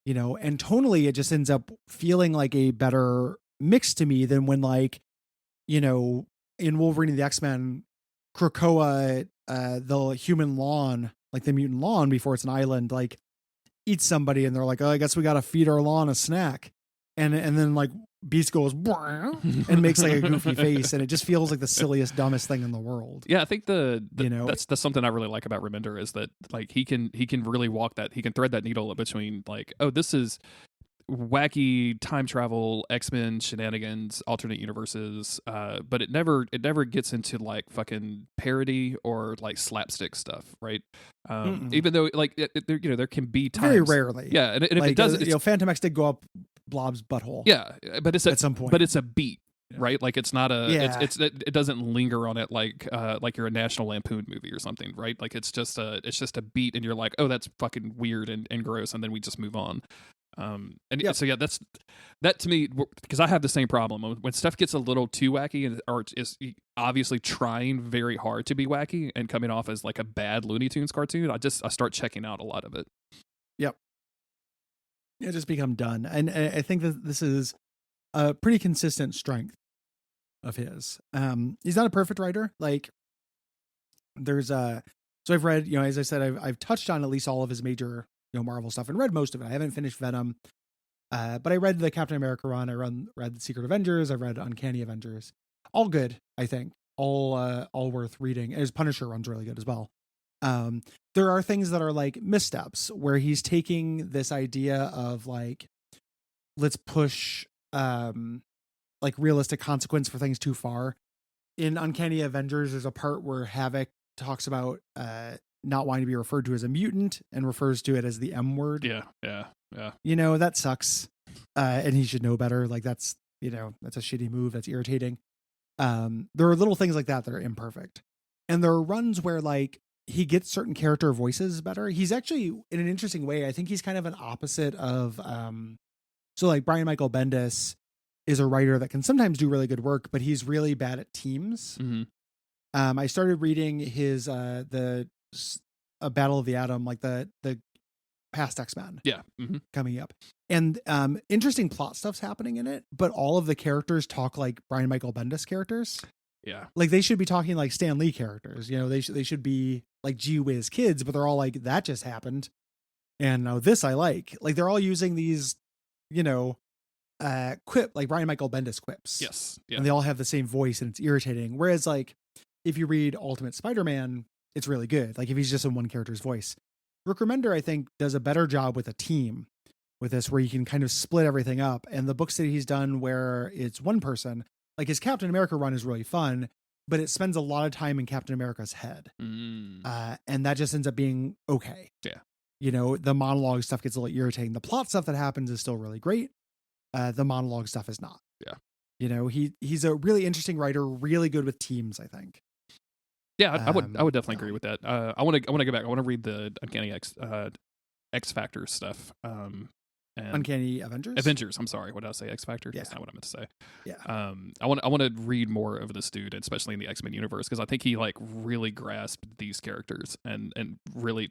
And tonally it just ends up feeling like a better mix to me than when like, in Wolverine and the X-Men, Krakoa, the human lawn, like the mutant lawn before it's an island, like eats somebody and they're like, oh, I guess we got to feed our lawn a snack. And then like Beast goes and makes like a goofy face, and it just feels like the silliest, dumbest thing in the world. Yeah, I think that's something I really like about Remender is that like he can really he can thread that needle between like, oh, this is wacky time travel, X-Men shenanigans, alternate universes, but it never gets into like fucking parody or like slapstick stuff, right? Even though like there can be times very rarely, yeah, and if like, it does, Phantom X did go up Blob's butthole, yeah, but it's at some point, but it's a beat. Yeah. Right, like it's not a, yeah. it doesn't linger on it like you're a National Lampoon movie or something, right? Like it's just a beat, and you're like, oh, that's fucking weird and gross, and then we just move on. So yeah, that to me, because I have the same problem when stuff gets a little too wacky and or is obviously trying very hard to be wacky and coming off as like a bad Looney Tunes cartoon. I start checking out a lot of it. Yep, it just become done, and I think that this is a pretty consistent strength of his. He's not a perfect writer. Like there's so I've read, as I said, I've touched on at least all of his major Marvel stuff and read most of it. I haven't finished Venom, but I read the Captain America run. I read the Secret Avengers. I've read Uncanny Avengers. All good, I think. All worth reading. And his Punisher run's really good as well. There are things that are like missteps where he's taking this idea of like, let's push like realistic consequence for things too far. In Uncanny Avengers, there's a part where Havoc talks about not wanting to be referred to as a mutant and refers to it as the M word. Yeah. That sucks. And he should know better. Like that's a shitty move. That's irritating. There are little things like that are imperfect. And there are runs where like he gets certain character voices better. He's actually, in an interesting way, I think he's kind of an opposite of, so like Brian Michael Bendis is a writer that can sometimes do really good work, but he's really bad at teams. I started reading his, a Battle of the Atom, like the past X-Men coming up, and interesting plot stuff's happening in it, but all of the characters talk like Brian Michael Bendis characters. Yeah, like they should be talking like Stan Lee characters. They should be like Gee Whiz kids, but they're all like, that just happened, and now this I like they're all using these quip, like Brian Michael Bendis quips. Yes, and they all have the same voice, and it's irritating. Whereas like if you read Ultimate Spider-Man, it's really good. Like if he's just in one character's voice. Rick Remender, I think, does a better job with a team with this, where you can kind of split everything up. And the books that he's done where it's one person, like his Captain America run is really fun, but it spends a lot of time in Captain America's head. And that just ends up being okay. Yeah. You know, the monologue stuff gets a little irritating. The plot stuff that happens is still really great. The monologue stuff is not. Yeah. You know, he's a really interesting writer, really good with teams, I think. Yeah, I would definitely agree with that. I want to go back. I want to read the Uncanny X Factor stuff. And Uncanny Avengers. Avengers. I'm sorry. What did I say? X Factor. Yeah. That's not what I meant to say. Yeah. I want to read more of this dude, especially in the X-Men universe, because I think he like really grasped these characters and really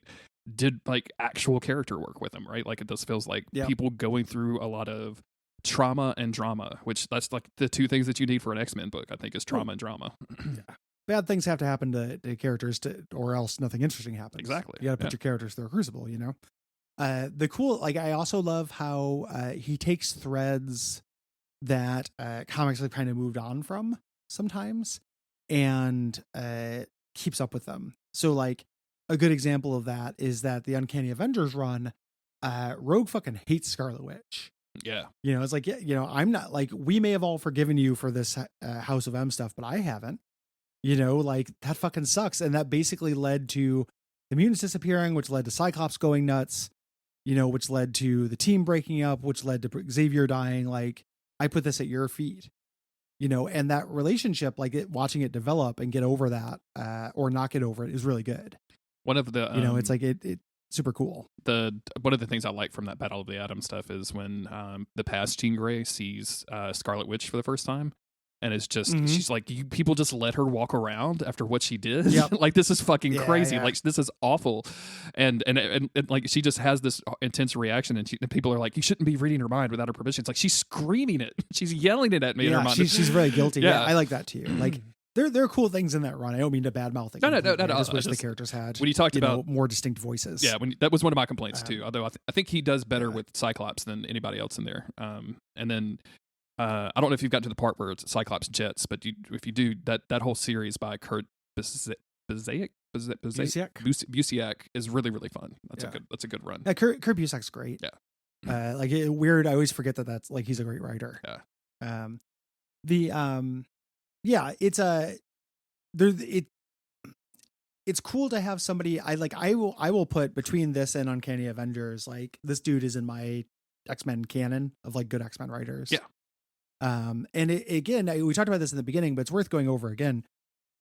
did like actual character work with them. Right. Like it just feels like people going through a lot of trauma and drama, which that's like the two things that you need for an X-Men book. I think is trauma and drama. Yeah. Bad things have to happen to characters or else nothing interesting happens. Exactly. You got to put your characters through a crucible, you know? The cool, like, I also love how he takes threads that comics have kind of moved on from sometimes and keeps up with them. So, like, a good example of that is that the Uncanny Avengers run, Rogue fucking hates Scarlet Witch. Yeah. You know, it's like, you know, I'm not like, we may have all forgiven you for this House of M stuff, but I haven't. You know, like that fucking sucks. And that basically led to the mutants disappearing, which led to Cyclops going nuts, you know, which led to the team breaking up, which led to Xavier dying. Like, I put this at your feet, you know, and that relationship, like watching it develop and get over that or not get over it is really good. One of the, you know, it's like it super cool. One of the things I like from that Battle of the Atom stuff is when the past Jean Grey sees Scarlet Witch for the first time. And it's just, she's like, you people just let her walk around after what she did. Yep. Like, this is fucking crazy. Yeah. Like, this is awful. And like, she just has this intense reaction. And people are like, you shouldn't be reading her mind without her permission. It's like, she's screaming it. She's yelling it at me in her mind. She's very guilty. Yeah. I like that too. Like, there are cool things in that run. I don't mean to badmouth it. No. I just wish the characters had when you talked about more distinct voices. Yeah, that was one of my complaints too. Although I think he does better with Cyclops than anybody else in there. And then I don't know if you've got to the part where it's Cyclops jets, but if you do, that whole series by Kurt Busiek is really, really fun. That's a good run. Yeah, Kurt Busiek's great. Yeah. Like weird. I always forget that's like he's a great writer. Yeah. It's cool to have somebody I will put between this and Uncanny Avengers. Like, this dude is in my X-Men canon of like good X-Men writers. Yeah. And we talked about this in the beginning, but it's worth going over again.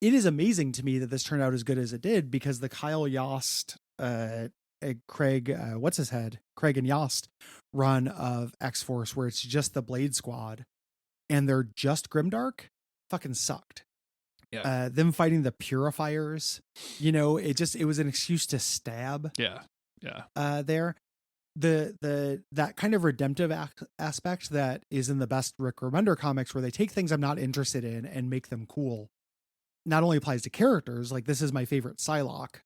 It is amazing to me that this turned out as good as it did, because the Kyle Yost, Craig and Yost run of X-Force, where it's just the Blade Squad and they're just Grimdark, fucking sucked. Yeah. Them fighting the Purifiers, you know, it was an excuse to stab. Yeah. There. That kind of redemptive aspect that is in the best Rick Remender comics, where they take things I'm not interested in and make them cool, not only applies to characters, like this is my favorite Psylocke,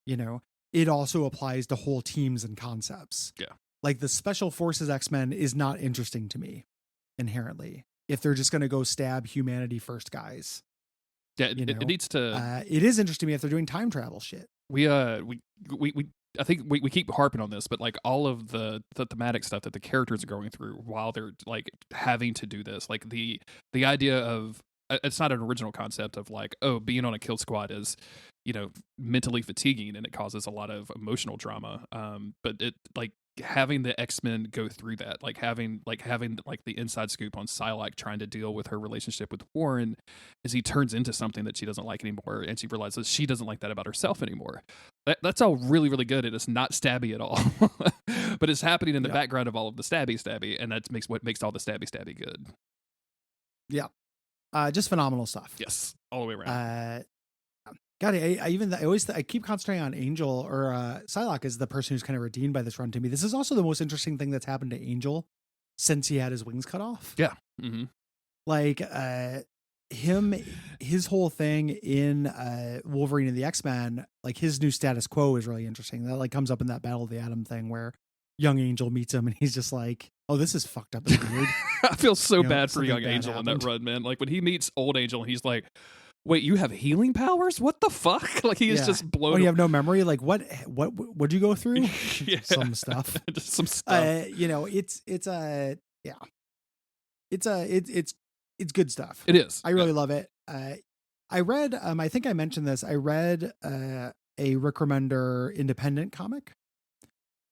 you know, it also applies to whole teams and concepts. Yeah. Like the Special Forces X-Men is not interesting to me inherently if they're just going to go stab humanity first guys. Yeah, it needs to. It is interesting to me if they're doing time travel shit. We I think we keep harping on this, but like all of the thematic stuff that the characters are going through while they're like having to do this, like the idea of, it's not an original concept of like, oh, being on a kill squad is, you know, mentally fatiguing and it causes a lot of emotional drama. But it like having the X-Men go through that, like having the inside scoop on Psylocke trying to deal with her relationship with Warren as he turns into something that she doesn't like anymore, and she realizes she doesn't like that about herself anymore. That's all really, really good. It is not stabby at all, but it's happening in the background of all of the stabby, and that makes all the stabby good. Yeah. Just phenomenal stuff. Yes, all the way around. God, I keep concentrating on Angel, or Psylocke is the person who's kind of redeemed by this run to me. This is also the most interesting thing that's happened to Angel since he had his wings cut off. Yeah. Mm-hmm. Like his whole thing in Wolverine and the X-Men, like his new status quo is really interesting. That like comes up in that Battle of the Atom thing where young Angel meets him and he's just like, oh, this is fucked up and weird. I feel so bad for young bad Angel happened. in that run, man. Like when he meets old Angel, he's like, wait, you have healing powers? What the fuck? Like he is just blown. When you have no memory, like what'd you go through? Some stuff. Just some stuff. You know, it's it's good stuff. It is. I really love it. I read, I think I mentioned this. I read a Rick Remender independent comic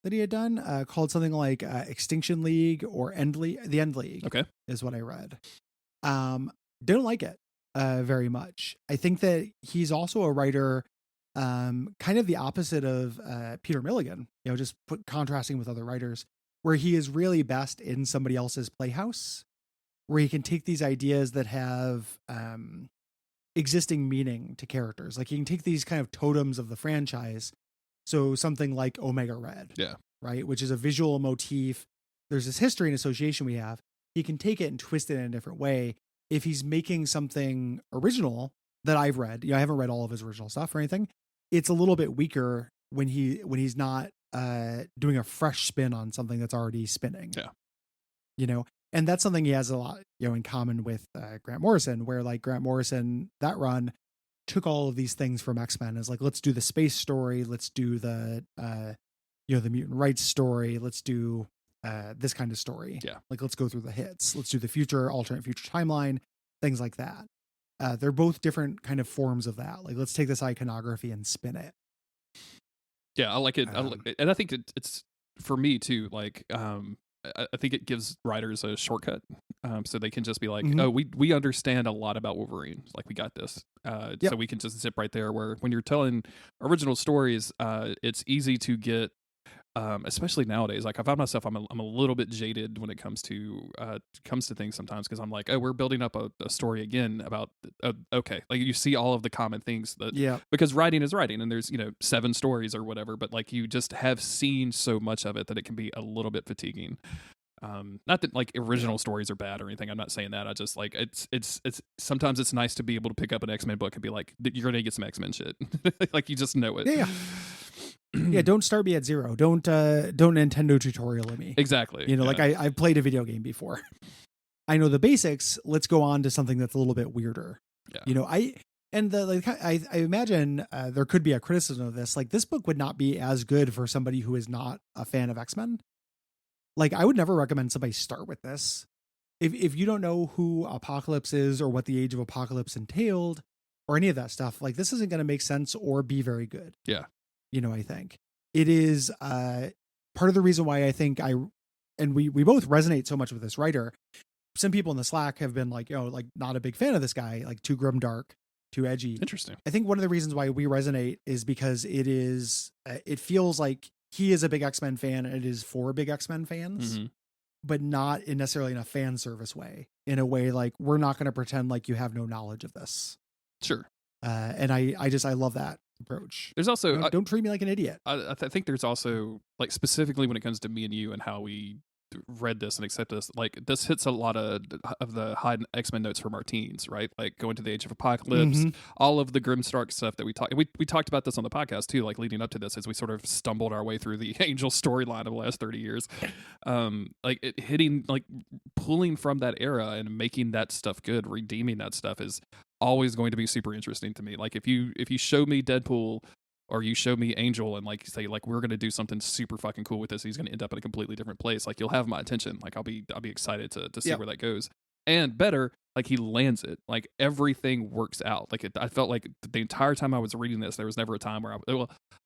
that he had done called something like Extinction League or The End League. Okay. Is what I read. Don't like it very much. I think that he's also a writer kind of the opposite of Peter Milligan, just contrasting with other writers, where he is really best in somebody else's playhouse, where he can take these ideas that have existing meaning to characters. Like he can take these kind of totems of the franchise. So something like Omega Red, right, which is a visual motif. There's this history and association we have. He can take it and twist it in a different way. If he's making something original that I've read, I haven't read all of his original stuff or anything. It's a little bit weaker when he's not doing a fresh spin on something that's already spinning. Yeah. And that's something he has a lot, in common with Grant Morrison, where like Grant Morrison, that run took all of these things from X-Men as like, let's do the space story. Let's do the mutant rights story. Let's do this kind of story. Yeah. Like, let's go through the hits. Let's do the alternate future timeline, things like that. They're both different kind of forms of that. Like, let's take this iconography and spin it. Yeah, I like it. And I think it's for me too. Like, I think it gives writers a shortcut, so they can just be like, "Oh, we understand a lot about Wolverine. Like, we got this." So we can just zip right there. Where when you're telling original stories, it's easy to get, especially nowadays. Like, I found myself, I'm a little bit jaded when it comes to things sometimes, because I'm like, "Oh, we're building up a story again about okay." Like, you see all of the common things that because writing is writing, and there's 7 stories or whatever, but like you just have seen so much of it that it can be a little bit fatiguing. Not that like original stories are bad or anything. I'm not saying that. I just like it's sometimes it's nice to be able to pick up an X-Men book and be like, you're gonna get some X-Men shit. Like, you just know it. Yeah. Don't start me at zero. Don't Nintendo tutorial me. Exactly. Like I've played a video game before. I know the basics. Let's go on to something that's a little bit weirder. Yeah. I imagine there could be a criticism of this. Like, this book would not be as good for somebody who is not a fan of X-Men. Like, I would never recommend somebody start with this. If you don't know who Apocalypse is or what the Age of Apocalypse entailed or any of that stuff, like, this isn't going to make sense or be very good. Yeah. I think it is part of the reason why I think we both resonate so much with this writer. Some people in the Slack have been like, like, not a big fan of this guy, like too grimdark, too edgy. Interesting. I think one of the reasons why we resonate is because it feels like he is a big X-Men fan and it is for big X-Men fans, but not necessarily in a fan service way, in a way like, we're not going to pretend like you have no knowledge of this. Sure. And I love that approach. There's also don't treat me like an idiot. I think there's also, like, specifically when it comes to me and you and how we read this and accept this, like, this hits a lot of the high X-Men notes from our teens, right? Like, going to the Age of Apocalypse, all of the Grimstark stuff that we talked about this on the podcast too, like, leading up to this, as we sort of stumbled our way through the Angel storyline of the last 30 years. Like, it hitting, like, pulling from that era and making that stuff good, redeeming that stuff is always going to be super interesting to me. Like, if you show me Deadpool or you show me Angel and like say like, we're gonna do something super fucking cool with this, he's gonna end up in a completely different place, like, you'll have my attention. Like, I'll be excited to see where that goes. And better, like, he lands it. Like, everything works out. Like, I felt like the entire time I was reading this, there was never a time where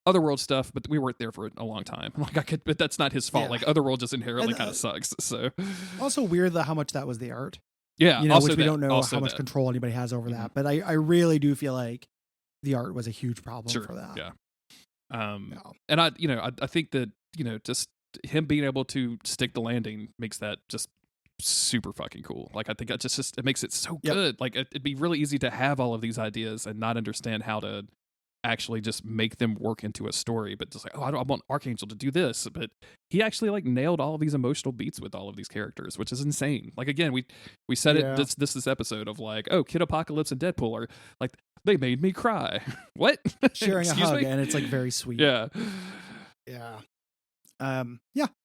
Otherworld stuff, but we weren't there for a long time. Like, but that's not his fault. Like, Otherworld just inherently kind of sucks. So also weird how much that was the art. Yeah, which we don't know how much control anybody has over that. But I really do feel like the art was a huge problem for that. Yeah. And I think that, just him being able to stick the landing makes that just super fucking cool. Like, I think it just it makes it so good. Like, it'd be really easy to have all of these ideas and not understand how to actually just make them work into a story, but just like, I want Archangel to do this, but he actually like nailed all of these emotional beats with all of these characters, which is insane. Like, again, we said it this episode of like, oh, Kid Apocalypse and Deadpool are like, they made me cry. What? Sharing a hug, and it's like very sweet. Yeah.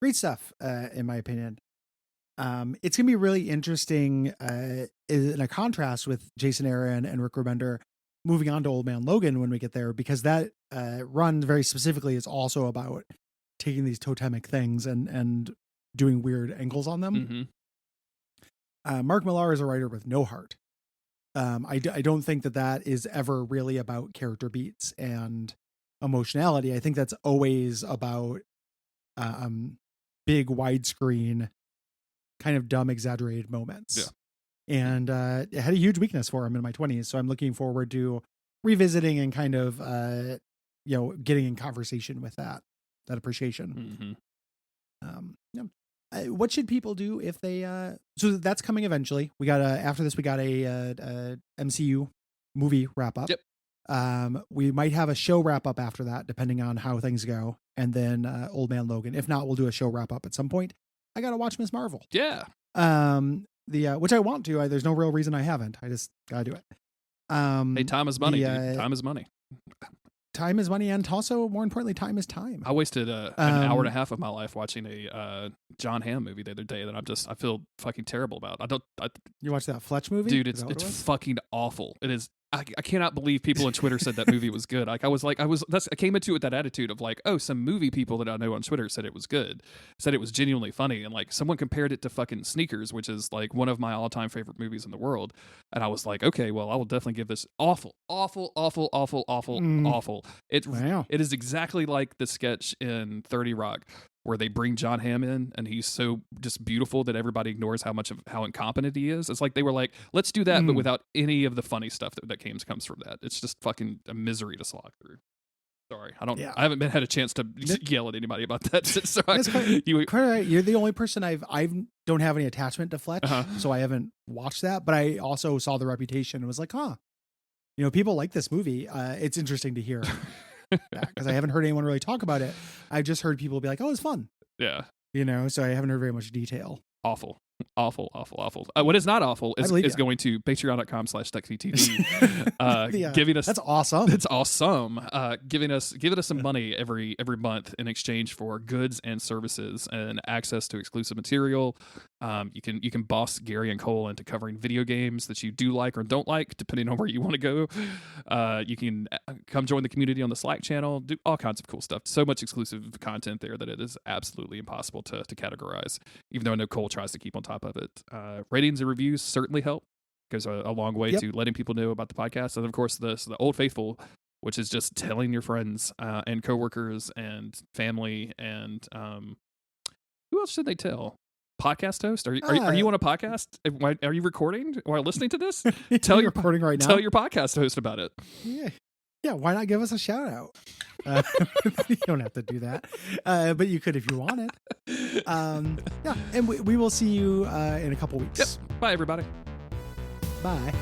Great stuff, in my opinion. It's gonna be really interesting in a contrast with Jason Aaron and Rick Remender moving on to Old Man Logan when we get there, because that run very specifically is also about taking these totemic things and doing weird angles on them. Mark Millar is a writer with no heart. I don't think that is ever really about character beats and emotionality. I think that's always about big widescreen, kind of dumb, exaggerated moments. Yeah. And it had a huge weakness for him in my 20s. So I'm looking forward to revisiting and kind of, getting in conversation with that appreciation. What should people do if they, so that's coming eventually. We got after this, we got a MCU movie wrap up. Yep. We might have a show wrap up after that, depending on how things go. And then Old Man Logan. If not, we'll do a show wrap up at some point. I got to watch Ms. Marvel. Yeah. Which I want to. There's no real reason I haven't. I just gotta do it. Hey, time is money. Dude. Time is money. Time is money, and also more importantly, time is time. I wasted an hour and a half of my life watching a John Hamm movie the other day that I feel fucking terrible about. You watched that Fletch movie, dude? It's fucking awful. It is. I cannot believe people on Twitter said that movie was good. I came into it with that attitude of like, oh, some movie people that I know on Twitter said it was good, said it was genuinely funny, and like someone compared it to fucking Sneakers, which is like one of my all-time favorite movies in the world. And I was like, okay, well, I will definitely give this awful. It is exactly like the sketch in 30 Rock where they bring John Hamm in and he's so just beautiful that everybody ignores how incompetent he is. It's like they were like, let's do that, but without any of the funny stuff that comes from that. It's just fucking a misery to slog through. Sorry, I haven't had a chance to yell at anybody about that. So you're the only person I don't have any attachment to Fletch, so I haven't watched that. But I also saw the reputation and was like, people like this movie. It's interesting to hear. Because I haven't heard anyone really talk about it. I've just heard people be like, oh, it's fun. Yeah. So I haven't heard very much detail. Awful. What is not awful is going to patreon.com/Duckfeed.tv, giving us, that's awesome. It's awesome. Giving us some money every month in exchange for goods and services and access to exclusive material. You can boss Gary and Cole into covering video games that you do like or don't like, depending on where you want to go. You can come join the community on the Slack channel, do all kinds of cool stuff. So much exclusive content there that it is absolutely impossible to categorize, even though I know Cole tries to keep on top of it. Ratings and reviews certainly help. Goes a long way to letting people know about the podcast. And of course, the Old Faithful, which is just telling your friends and coworkers and family and who else should they tell? Podcast host? Are you on a podcast? Are you recording while listening to this? Tell your recording right now. Tell your podcast host about it. Yeah. Why not give us a shout out? You don't have to do that, but you could if you wanted. And we will see you in a couple weeks. Yep. Bye, everybody. Bye.